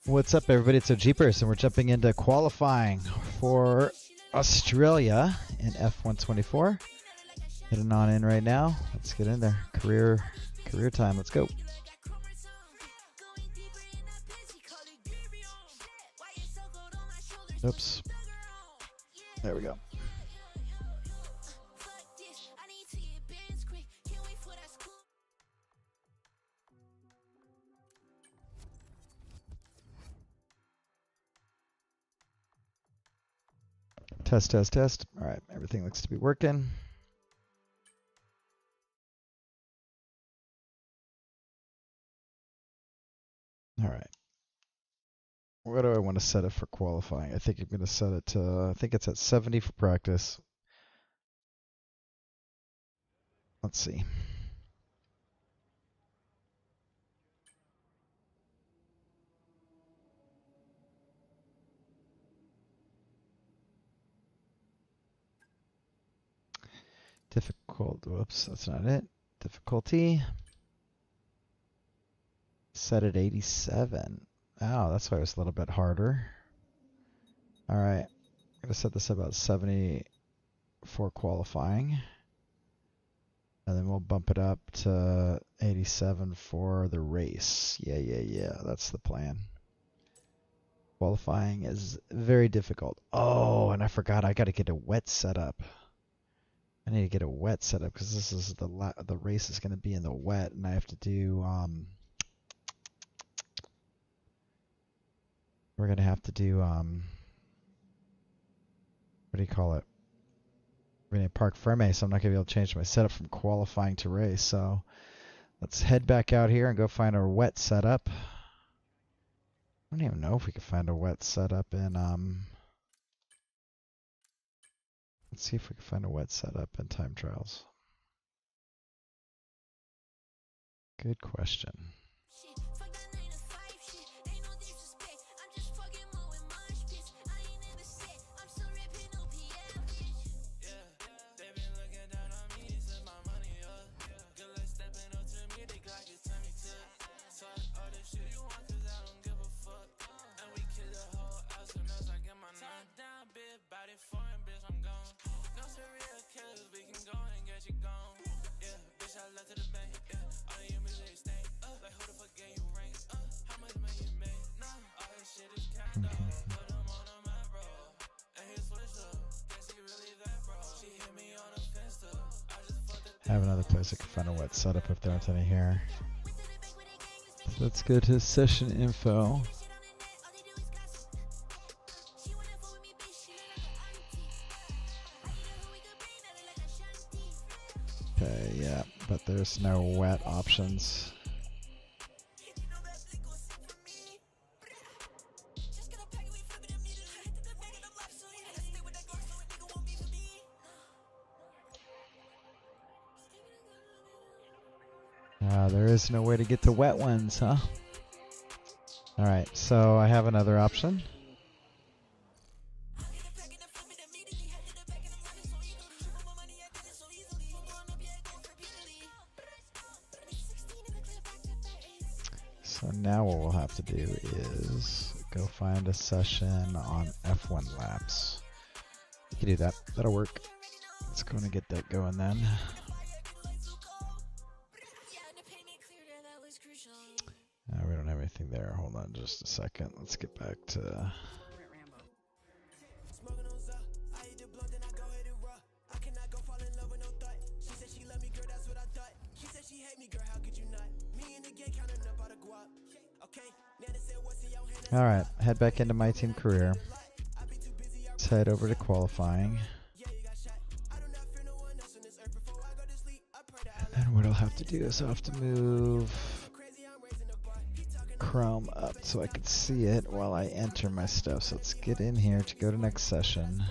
What's up, everybody? It's Jeepers, and we're jumping into qualifying for Australia in F124. Heading on in right now. Let's get in there. Career time. Let's go. Oops. There we go. Test. All right, everything looks to be working. All right. What do I want to set it for qualifying? I think I'm going to set it to, I think it's at 70 for practice. Let's see. Difficult, whoops, that's not it. Difficulty. Set at 87. Oh, that's why it was a little bit harder. All right, I'm going to set this about 70 for qualifying. And then we'll bump it up to 87 for the race. Yeah, that's the plan. Qualifying is very difficult. Oh, and I forgot, I got to get a wet setup. I need to get a wet setup because this is the race is going to be in the wet, and I have to do we're going to have to do what do you call it? We're going to park Ferme, so I'm not going to be able to change my setup from qualifying to race. So let's head back out here and go find our wet setup. I don't even know if we can find a wet setup in let's see if we can find a wet setup in time trials. Good question. I have another place I can find a wet setup if there aren't any here. So let's go to session info. Okay, yeah, but there's no wet options. There is no way to get to wet ones, huh? Alright, so I have another option. So now what we'll have to do is go find a session on F1 laps. You can do that. That'll work. Let's go and get that going then. We don't have anything there. Hold on just a second. Let's get back to... Alright, head back into my team career. Let's head over to qualifying. And then what I'll have to do is I'll have to move Chrome up so I can see it while I enter my stuff. So let's get in here to go to next session.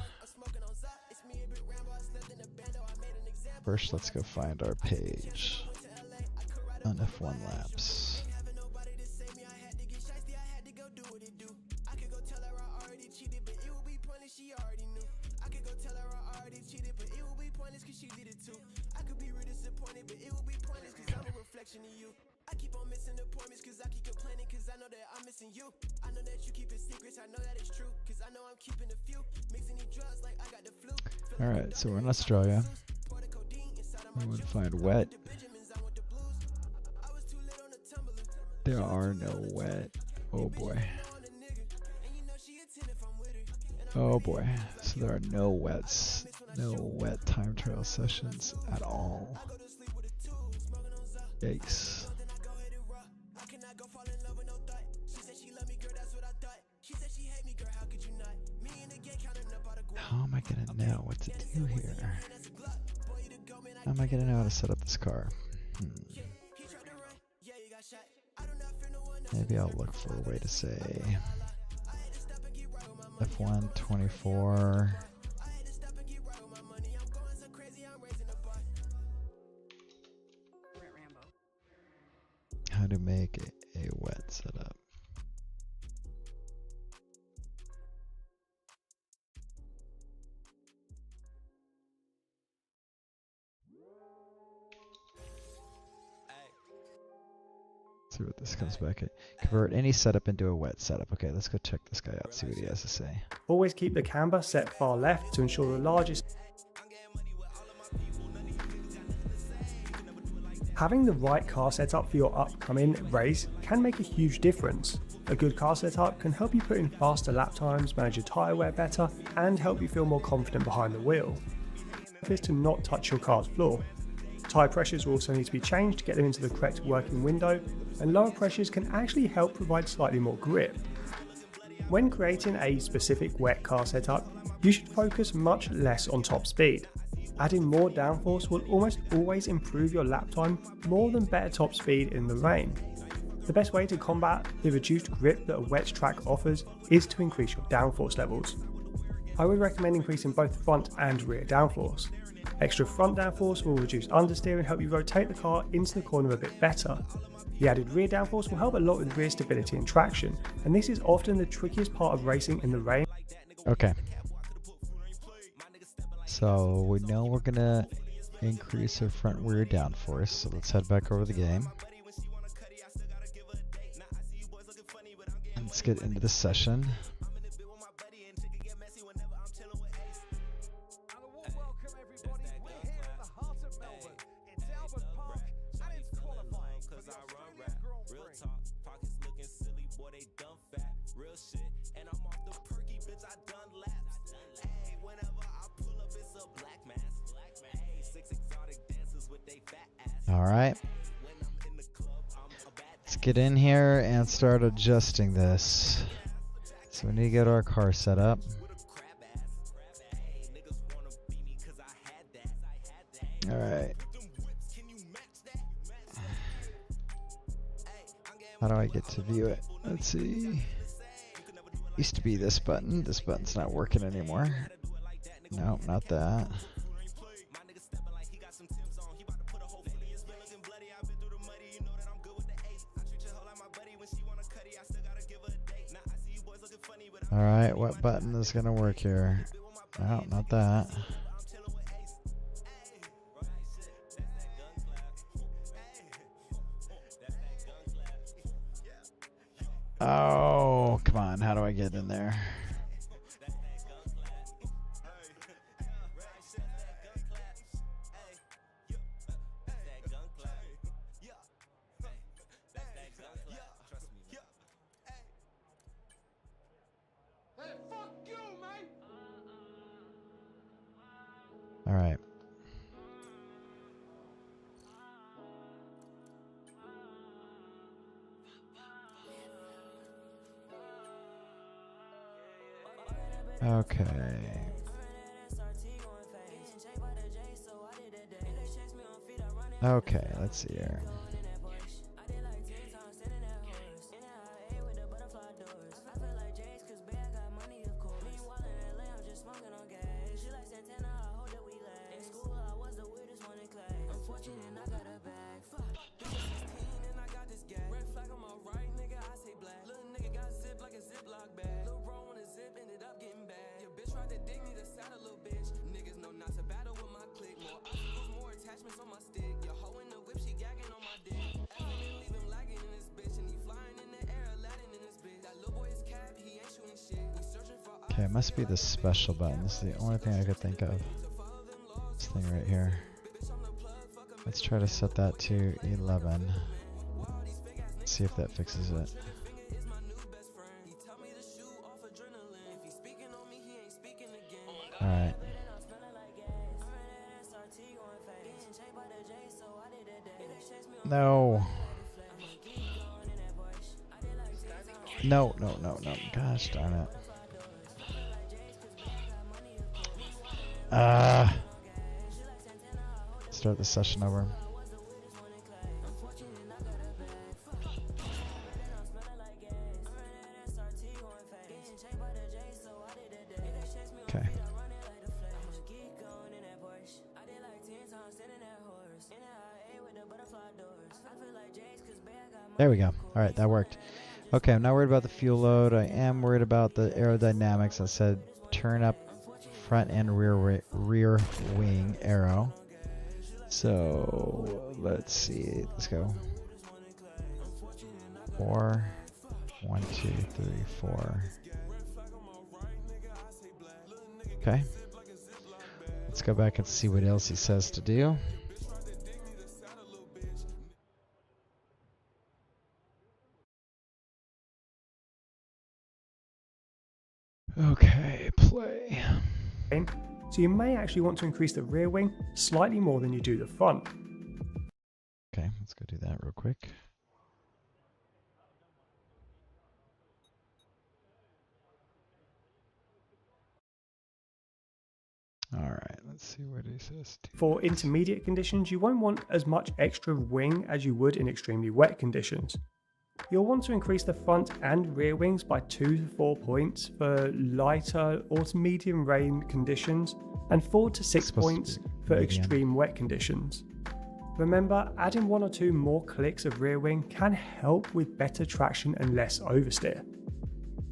First, let's go find our page on F1 laps. I keep on missing appointments cause I keep complaining cause I know that I'm missing you. I Alright, so we're in Australia. We would find wet. There are no wet. Oh boy. Oh boy. So there are no wets. No wet time trial sessions at all. Yikes. How am I gonna know what to do here? How am I gonna know how to set up this car? Maybe I'll look for a way to say F1 24. How to make a wet setup. See what this comes back at. Convert any setup into a wet setup. Okay, let's go check this guy out, see what he has to say. Always keep the camber set far left to ensure the largest. Having the right car setup for your upcoming race can make a huge difference. A good car setup can help you put in faster lap times, manage your tyre wear better, and help you feel more confident behind the wheel. Is to not touch your car's floor. Tyre pressures will also need to be changed to get them into the correct working window, and lower pressures can actually help provide slightly more grip. When creating a specific wet car setup, you should focus much less on top speed. Adding more downforce will almost always improve your lap time more than better top speed in the rain. The best way to combat the reduced grip that a wet track offers is to increase your downforce levels. I would recommend increasing both front and rear downforce. Extra front downforce will reduce understeer and help you rotate the car into the corner a bit better. The added rear downforce will help a lot with rear stability and traction, and this is often the trickiest part of racing in the rain. Okay. So we know we're gonna increase our front rear downforce, so let's head back over the game. Let's get into the session. All right, let's get in here and start adjusting this. So we need to get our car set up. All right. How do I get to view it? Let's see. Used to be this button. This button's not working anymore. No, not that. Alright, what button is going to work here? No, not that. Oh, come on. How do I get in there? All right. Okay. Okay, let's see here. Okay, it must be the special button. This is the only thing I could think of. This thing right here. Let's try to set that to 11. See if that fixes it. Alright. No. No. Gosh darn it. Start the session over. Okay. There we go. Alright, that worked. Okay, I'm not worried about the fuel load. I am worried about the aerodynamics. I said turn up front and rear wing aero. So let's see. Let's go. 4. 1, 2, 3, 4. Okay. Let's go back and see what else he says to do. Okay, play. So you may actually want to increase the rear wing slightly more than you do the front. Okay, let's go do that real quick. Alright, let's see what he says. For intermediate conditions, you won't want as much extra wing as you would in extremely wet conditions. You'll want to increase the front and rear wings by 2 to 4 points for lighter or to medium rain conditions and 4 to 6 points for extreme wet conditions. Remember, adding 1 or 2 more clicks of rear wing can help with better traction and less oversteer.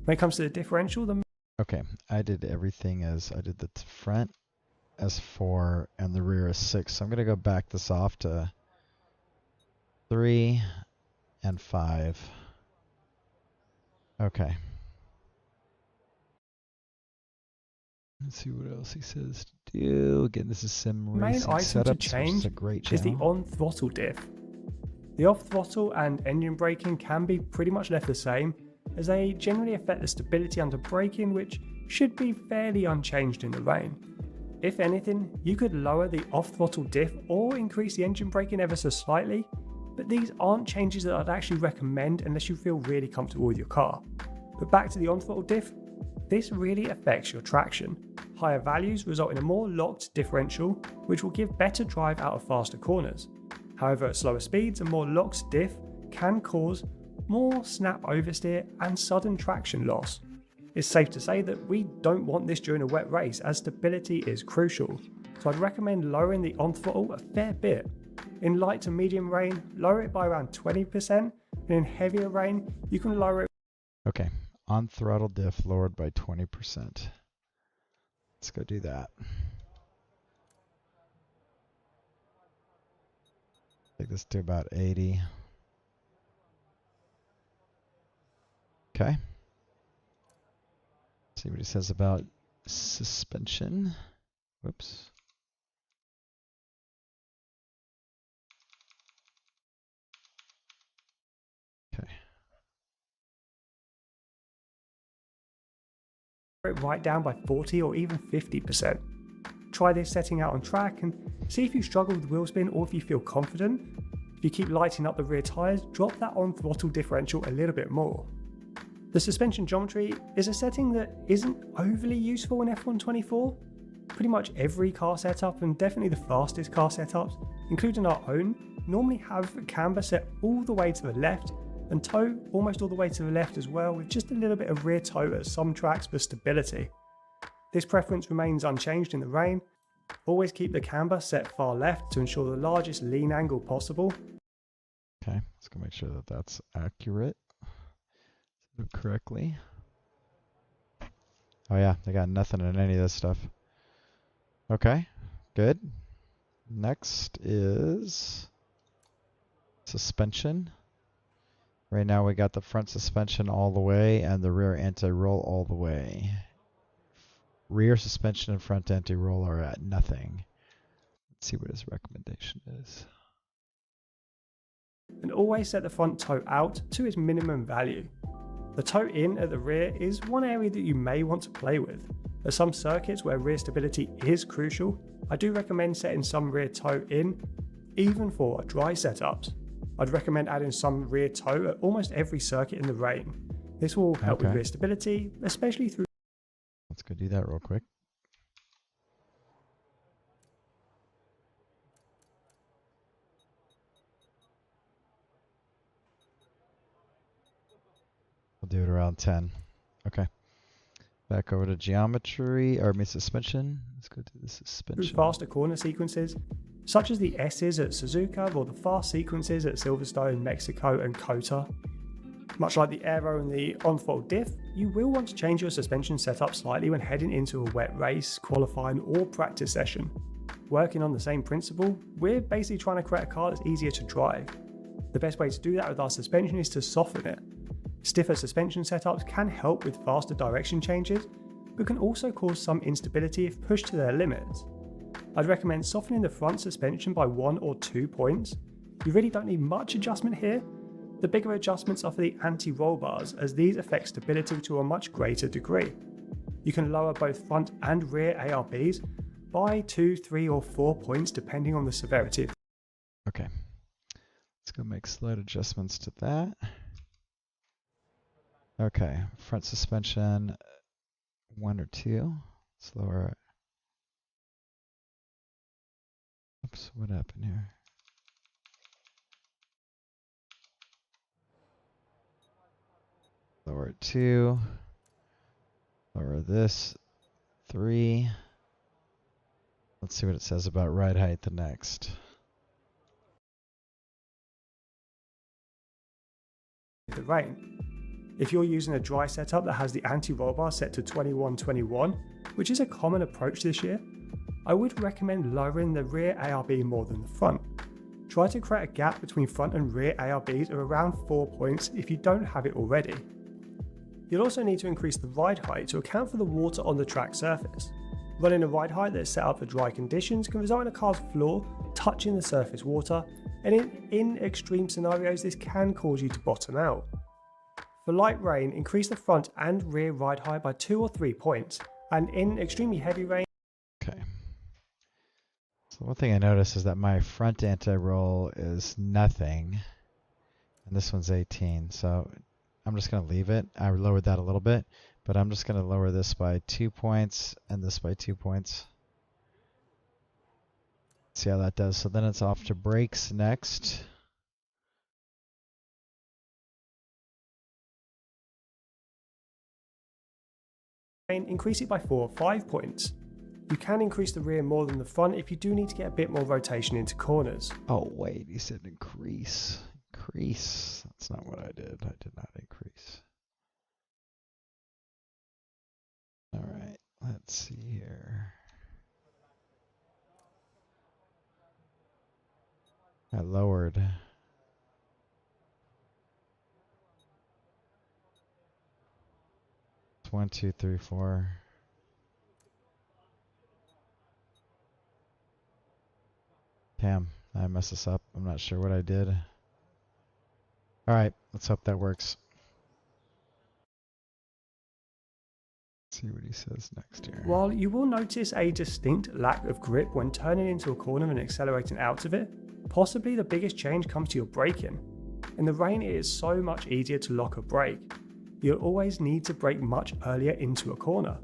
When it comes to the differential, okay, I did everything as I did the front as 4 and the rear as 6. So I'm going to go back this off to 3 and 5. Okay. Let's see what else he says to do. Again, this is sim racing main item to setups, change a great is the channel. on-throttle diff. The off-throttle and engine braking can be pretty much left the same, as they generally affect the stability under braking, which should be fairly unchanged in the rain. If anything, you could lower the off-throttle diff or increase the engine braking ever so slightly, but these aren't changes that I'd actually recommend unless you feel really comfortable with your car. But back to the on-throttle diff, this really affects your traction. Higher values result in a more locked differential, which will give better drive out of faster corners. However, at slower speeds, a more locked diff can cause more snap oversteer and sudden traction loss. It's safe to say that we don't want this during a wet race, as stability is crucial, so I'd recommend lowering the on-throttle a fair bit. In light to medium rain, lower it by around 20%, and in heavier rain, you can lower it. Okay, on throttle diff lowered by 20%. Let's go do that. Take this to about 80. Okay. See what he says about suspension. Whoops. Okay. It right down by 40 or even 50%. Try this setting out on track and see if you struggle with wheel spin or if you feel confident. If you keep lighting up the rear tyres, drop that on throttle differential a little bit more. The suspension geometry is a setting that isn't overly useful in F1 24. Pretty much every car setup, and definitely the fastest car setups, including our own, normally have camber set all the way to the left and toe almost all the way to the left as well, with just a little bit of rear toe at some tracks for stability. This preference remains unchanged in the rain. Always keep the camber set far left to ensure the largest lean angle possible. Okay, let's go make sure that that's accurate. Do it correctly. Oh yeah, I got nothing in any of this stuff. Okay, good. Next is suspension. Right now we got the front suspension all the way and the rear anti-roll all the way. rear suspension and front anti-roll are at nothing. Let's see what his recommendation is. And always set the front toe out to its minimum value. The toe in at the rear is one area that you may want to play with. At some circuits where rear stability is crucial, I do recommend setting some rear toe in, even for dry setups. I'd recommend adding some rear toe at almost every circuit in the rain. This will help with rear stability, especially through... Let's go do that real quick. We'll do it around 10. Okay. Back over to geometry, or suspension. Let's go to the suspension. Faster corner sequences, such as the S's at Suzuka or the fast sequences at Silverstone, Mexico and COTA. Much like the aero and the on-fault diff, you will want to change your suspension setup slightly when heading into a wet race, qualifying or practice session. Working on the same principle, we're basically trying to create a car that's easier to drive. The best way to do that with our suspension is to soften it. Stiffer suspension setups can help with faster direction changes, but can also cause some instability if pushed to their limits. I'd recommend softening the front suspension by 1 or 2 points. You really don't need much adjustment here. The bigger adjustments are for the anti-roll bars, as these affect stability to a much greater degree. You can lower both front and rear ARBs by 2, 3 or 4 points depending on the severity. Okay, let's go make slight adjustments to that. Okay, front suspension 1 or 2. Let's lower it. Oops, what happened here? Lower it 2. Lower this 3. Let's see what it says about ride height the next. The rain. If you're using a dry setup that has the anti-roll bar set to 21-21, which is a common approach this year, I would recommend lowering the rear ARB more than the front. Try to create a gap between front and rear ARBs of around 4 points if you don't have it already. You'll also need to increase the ride height to account for the water on the track surface. Running a ride height that's set up for dry conditions can result in a car's floor touching the surface water, and in extreme scenarios this can cause you to bottom out. For light rain, increase the front and rear ride height by 2 or 3 points, and in extremely heavy rain... Okay. So one thing I noticed is that my front anti-roll is nothing, and this one's 18, so I'm just going to leave it. I lowered that a little bit, but I'm just going to lower this by 2 points and this by 2 points. See how that does. So then it's off to brakes next. Increase it by 4 or 5 points. You can increase the rear more than the front if you do need to get a bit more rotation into corners. Oh wait, he said increase. Increase. That's not what I did. I did not increase. All right, let's see here. I lowered. It's 1, 2, 3, 4. Damn, I messed this up. I'm not sure what I did. All right, let's hope that works. Let's see what he says next here. While you will notice a distinct lack of grip when turning into a corner and accelerating out of it, possibly the biggest change comes to your braking. In the rain, it is so much easier to lock a brake. You'll always need to brake much earlier into a corner.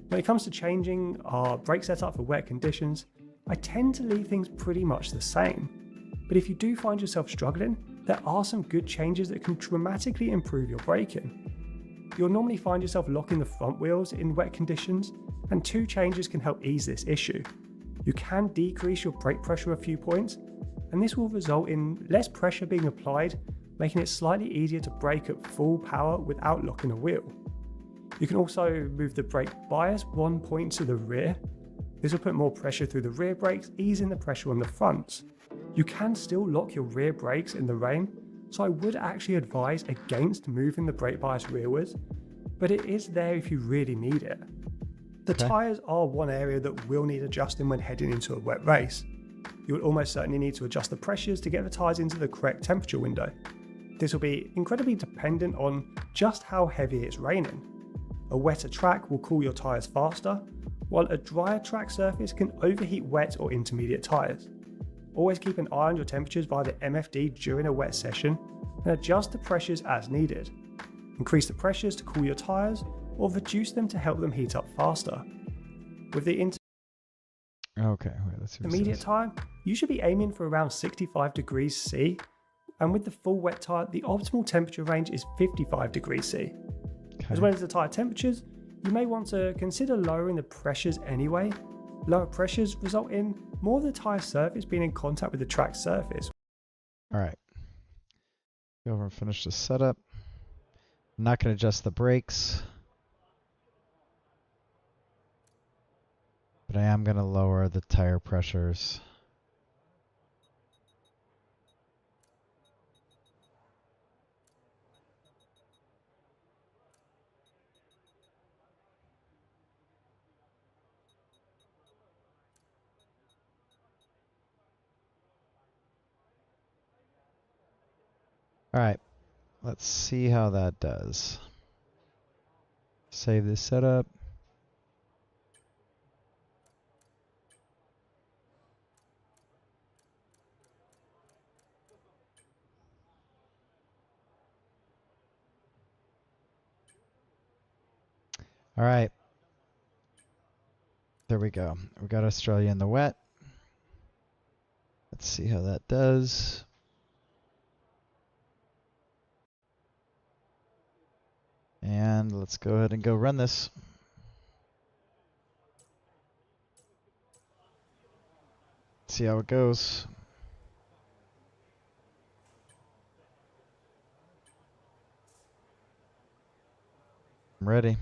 When it comes to changing our brake setup for wet conditions, I tend to leave things pretty much the same. But if you do find yourself struggling, there are some good changes that can dramatically improve your braking. You'll normally find yourself locking the front wheels in wet conditions, and 2 changes can help ease this issue. You can decrease your brake pressure a few points, and this will result in less pressure being applied, making it slightly easier to brake at full power without locking a wheel. You can also move the brake bias 1 point to the rear. This will put more pressure through the rear brakes, easing the pressure on the fronts. You can still lock your rear brakes in the rain, so I would actually advise against moving the brake bias rearwards, but it is there if you really need it. The Okay. tyres are one area that will need adjusting when heading into a wet race. You will almost certainly need to adjust the pressures to get the tyres into the correct temperature window. This will be incredibly dependent on just how heavy it's raining. A wetter track will cool your tyres faster, while a drier track surface can overheat wet or intermediate tyres. Always keep an eye on your temperatures via the MFD during a wet session and adjust the pressures as needed. Increase the pressures to cool your tyres or reduce them to help them heat up faster. With the Okay, wait, let's see what it intermediate says. tyre, you should be aiming for around 65 degrees C, and with the full wet tyre, the optimal temperature range is 55 degrees C. Okay. As well as the tyre temperatures, you may want to consider lowering the pressures anyway. Lower pressures result in more of the tyre surface being in contact with the track surface. All right. Go over and finish the setup. I'm not going to adjust the brakes, but I am going to lower the tire pressures. All right, let's see how that does. Save this setup. All right. There we go. We got Australia in the wet. Let's see how that does. And let's go ahead and go run this. See how it goes. I'm ready.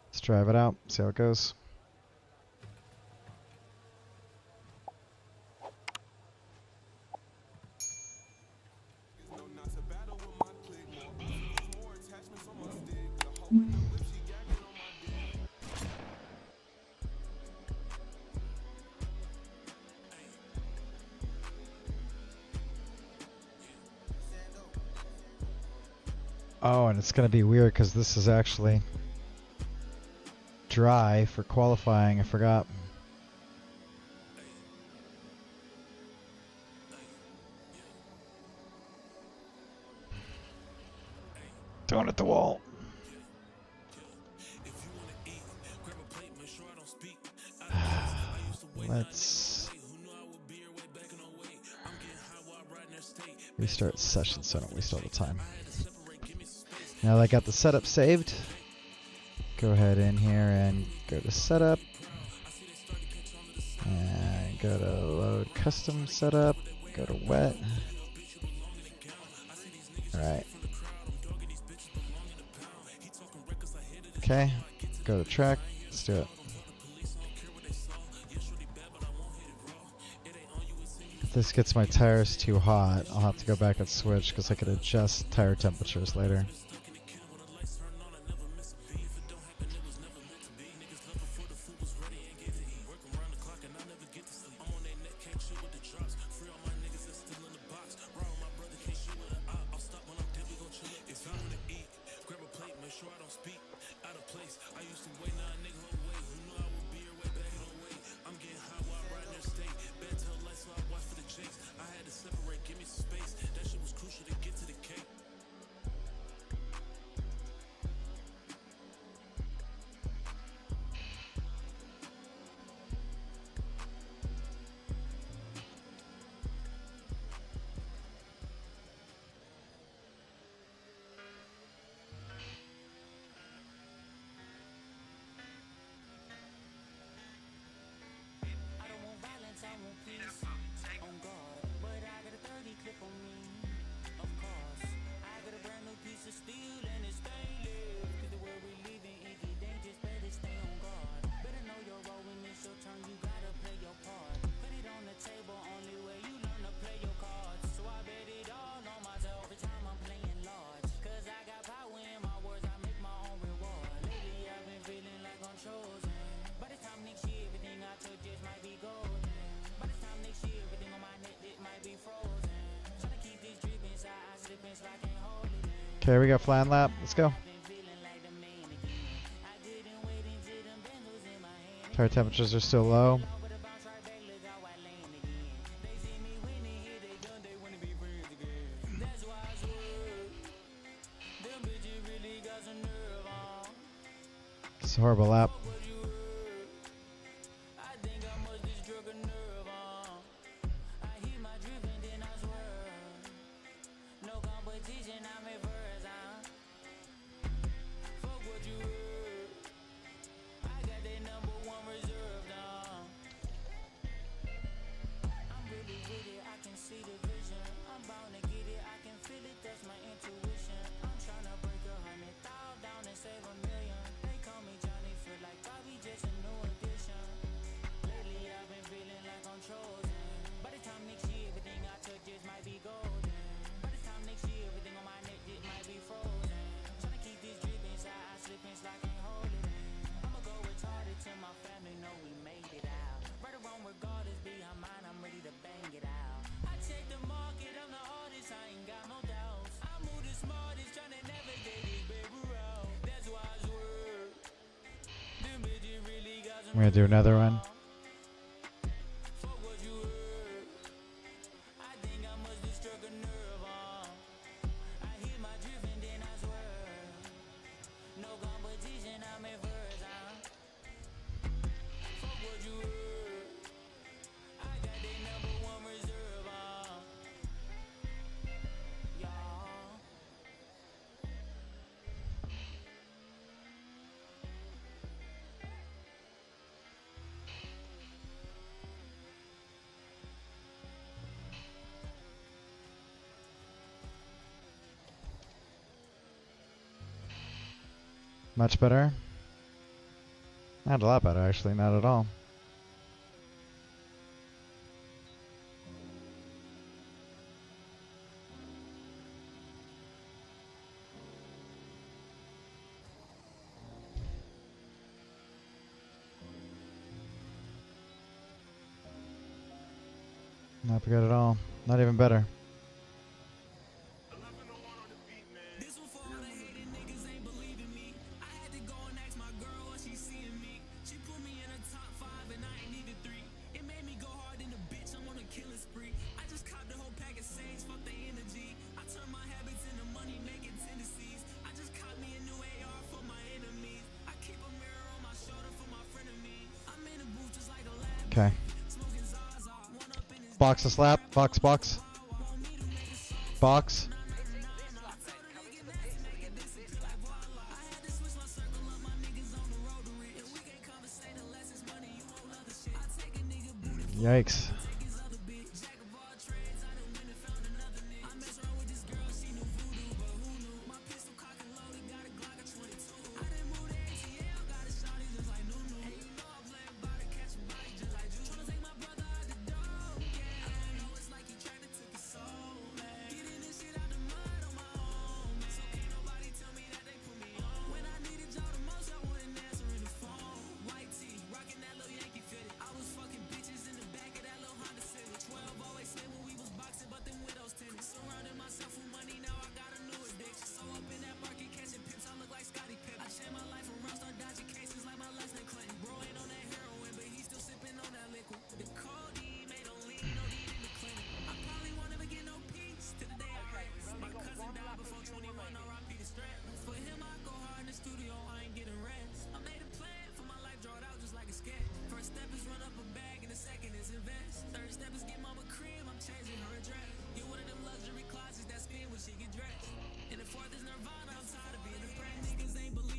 Let's drive it out, see how it goes. Oh, and it's going to be weird because this is actually dry for qualifying. I forgot. Throwing at the wall. Let's restart session so I don't waste all the time. Now that I got the setup saved, go ahead in here and go to setup and go to load custom setup, go to wet. Alright. Okay, go to track, let's do it. If this gets my tires too hot, I'll have to go back and switch because I could adjust tire temperatures later. Okay, we got flying lap. Let's go. Tire temperatures are still low. It's a horrible lap. I'm gonna do another one. Much better. Not a lot better, actually. Not at all. Not good at all. Not even better. Okay. Box a slap. Box, box. Box. Yikes.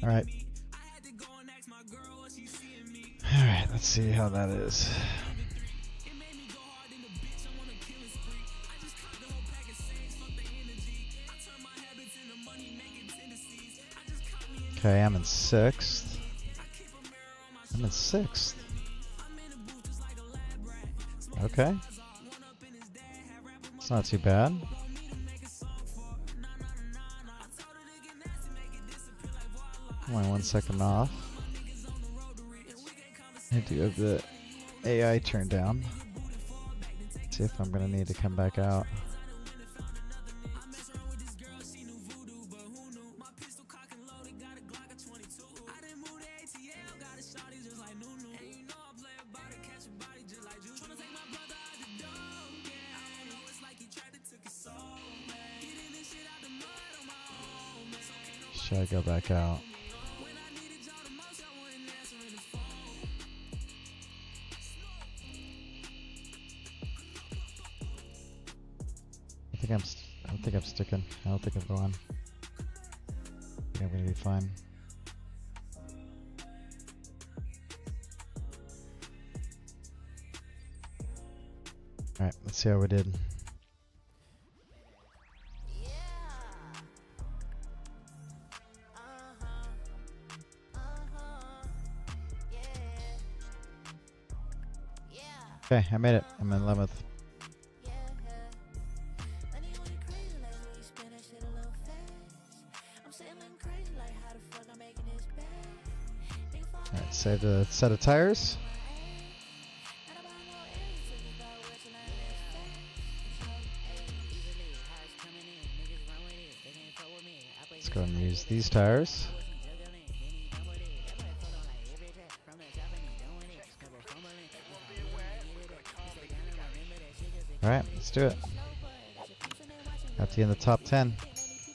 All right. All right, let's see how that is. Okay, I'm in sixth. I'm in sixth. Okay. It's not too bad. Only 1 second off. I do have the AI turned down. Let's see if I'm gonna need to come back out. Should I go back out? I don't think I'm sticking. I don't think I'm going. I think I'm gonna be fine. All right, let's see how we did. Okay, I made it. I'm in 11th. Alright, save the set of tires. Let's go and use these tires. Alright, let's do it. Have to get in the top 10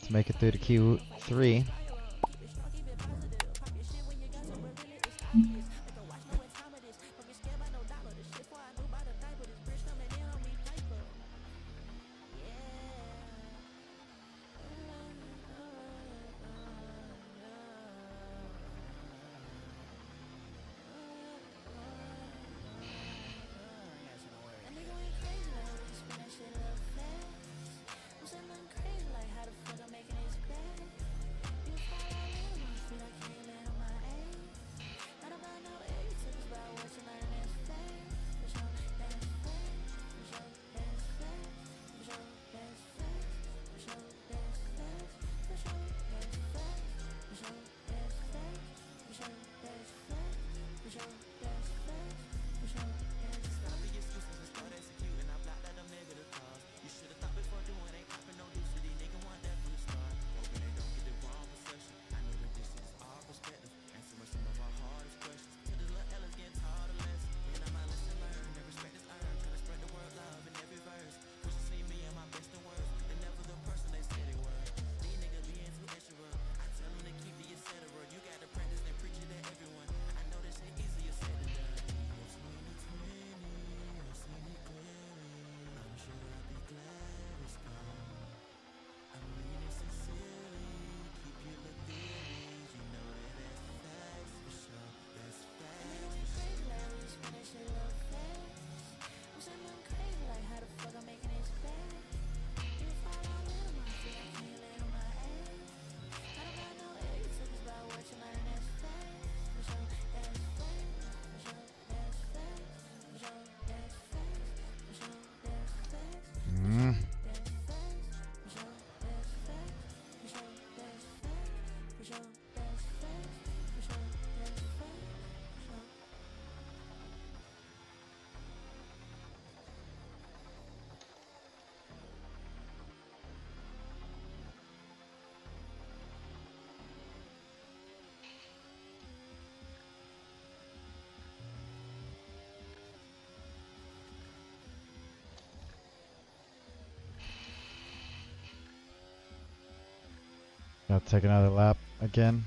to make it through to Q3. Gotta take another lap again.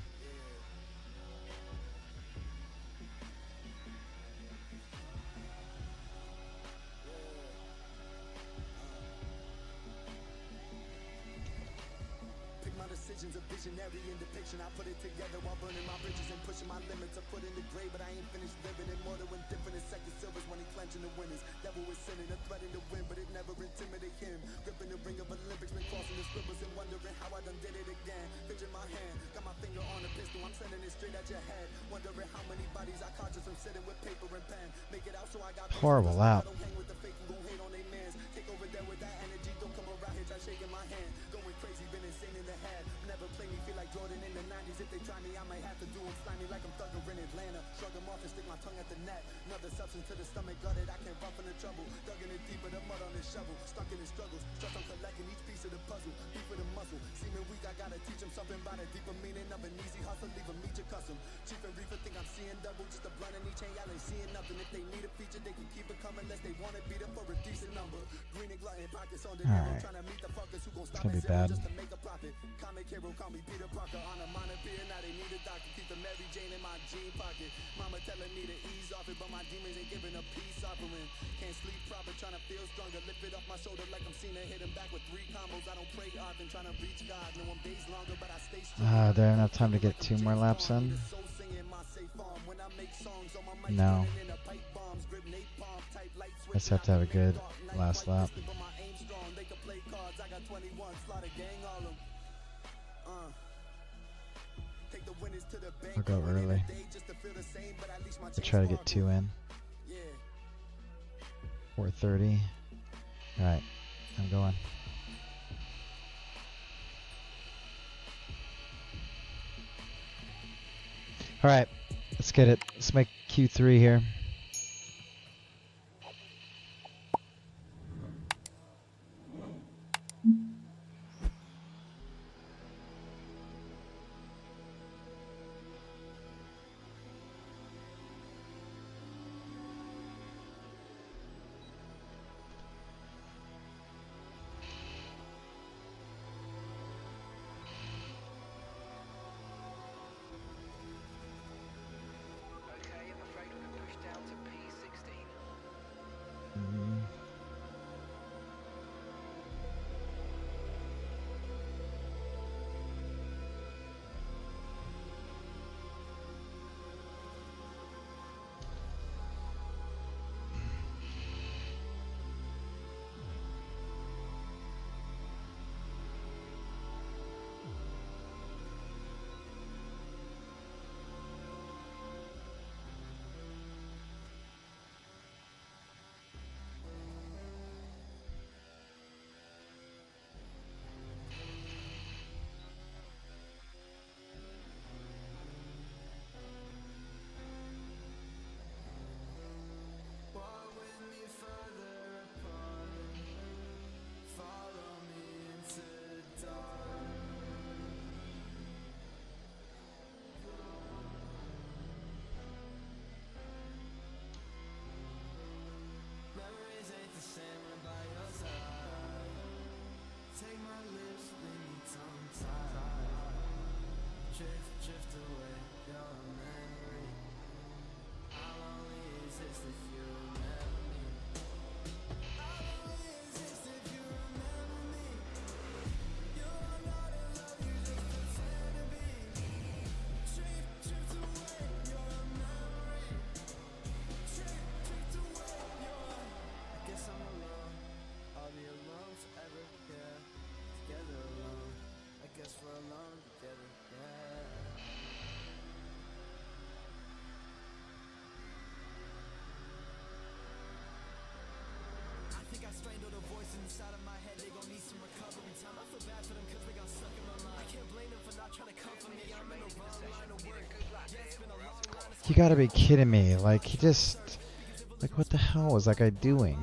Decisions of visionary and depiction. I put it together while burning my bridges and pushing my limits. I put in the grave, but I ain't finished living. Immortal and different as second silvers when he clenching the winners. Devil is sinning, a threat in the wind, but it never intimidated him. Gripping the ring of Olympics, been crossing the scribbles and wondering how I done did it again. Pitching my hand, got my finger on a pistol. I'm sending it straight at your head. Wondering how many bodies I caught just from sitting with paper and pen. Make it out so I got horrible lap. Don't hang with the fake who hate on their mans. Take over there with that energy. Don't come around here, try shaking my hand. Going crazy, been insane in the head. Never play me, feel like Jordan in the 90s. If they try me, I might have to do them slimy like I'm Thugger in Atlanta. Shrug them off and stick my tongue at the net. Another substance to the stomach, gutted. I can't run from the trouble. Dug in it deeper, the mud on the shovel. Stuck in the struggles, stressed on collecting each piece of the puzzle. Beef with the muscle, seeming weak, I gotta teach them something about a deeper meaning of an easy hustle. Leave them each a custom. Chief and Reaper think I'm seeing double. Just a blunt in each hand, y'all ain't seeing nothing. If they need a feature, they can keep it coming. Unless they wanna beat up for a decent number. Green and glutton, pockets on the narrow. Trying to meet the fuckers who gon' stop at zero just to make a profit. Comic superhero, call me Peter Parker. On a minor pill, now they need a doctor. Keep the Mary Jane in my jean pocket. Mama telling me to ease off it, but my demons ain't giving a peace offering. Can't sleep proper, trying to feel stronger. Lift it off my shoulder like I'm Cena, hit him back with 3 combos. I don't pray often, trying to reach God. No, I'm days longer, but I stay strong. There enough time to get 2 more laps in? No. I just have to have a good last lap. I'll go early. I'll try to get 2 in. 4:30. Alright, I'm going. Alright, let's get it. Let's make Q3 here. You gotta be kidding me. Like, he just... Like, what the hell was that guy doing?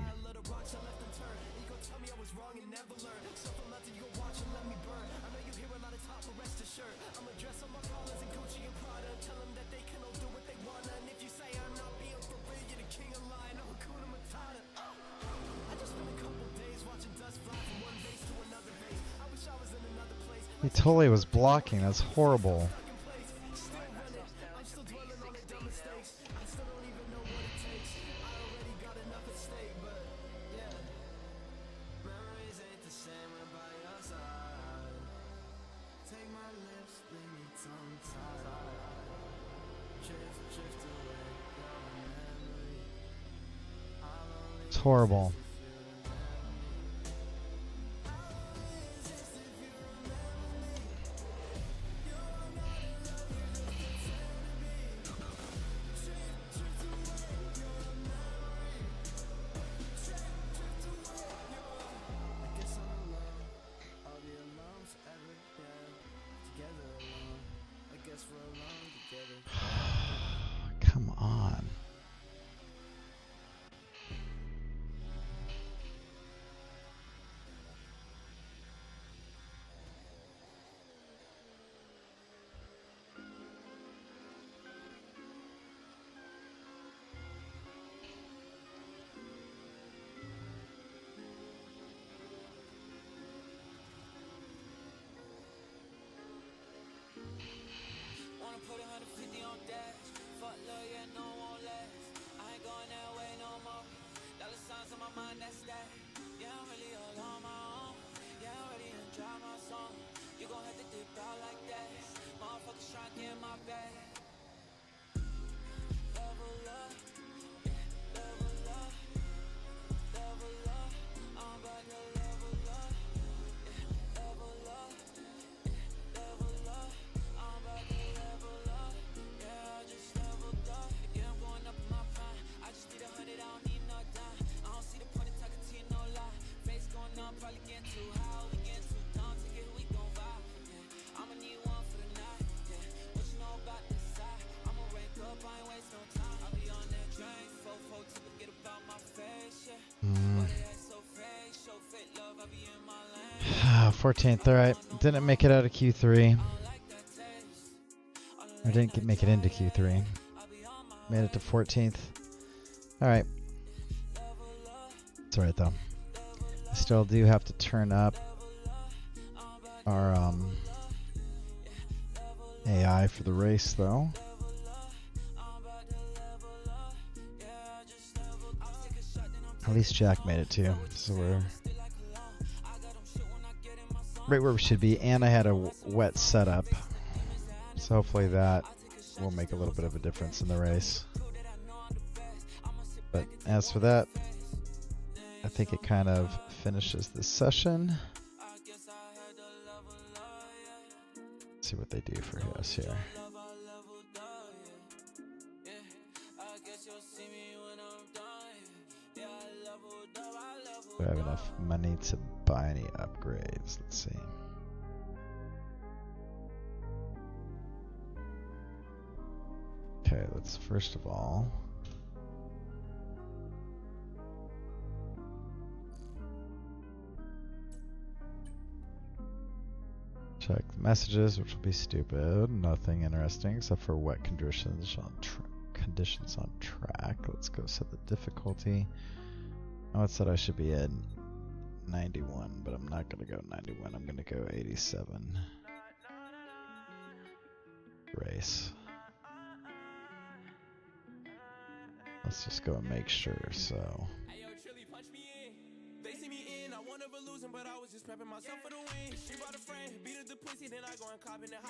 He totally was blocking. That's horrible. It's horrible. Come on. 14th, alright. Didn't make it out of Q3. Or didn't make it into Q3. Made it to 14th. Alright. It's alright though. I still do have to turn up our AI for the race though. At least Jack made it too. So we're right where we should be, and I had a wet setup, so hopefully that will make a little bit of a difference in the race. But as for that, I think it kind of finishes this session. Let's see what they do for us here. Do I have enough money to buy any upgrades? Let's see. Okay, let's first of all check the messages, which will be stupid. Nothing interesting except for wet conditions on track. Let's go set the difficulty. Oh, it said I should be in 91, but I'm not going to go 91. I'm going to go 87. Race. Let's just go and make sure, so.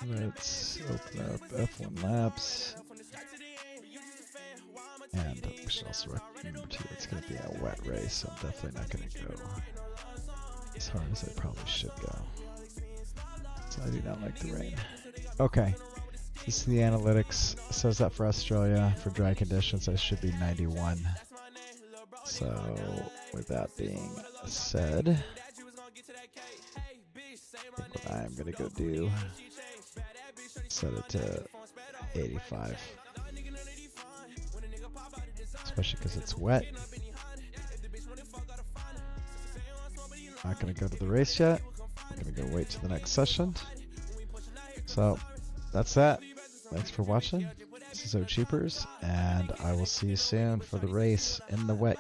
Let's open up F1 Labs. And we should also remember too, it's going to be a wet race, so I'm definitely not going to go as hard as I probably should go. So I do not like the rain. Okay, this is the analytics. It says that for Australia, for dry conditions, I should be 91. So with that being said, I think what I'm going to go do, set it to 85. Especially because it's wet. Not going to go to the race yet. I'm going to go wait to the next session. So that's that. Thanks for watching. This is OCheapers, and I will see you soon for the race in the wet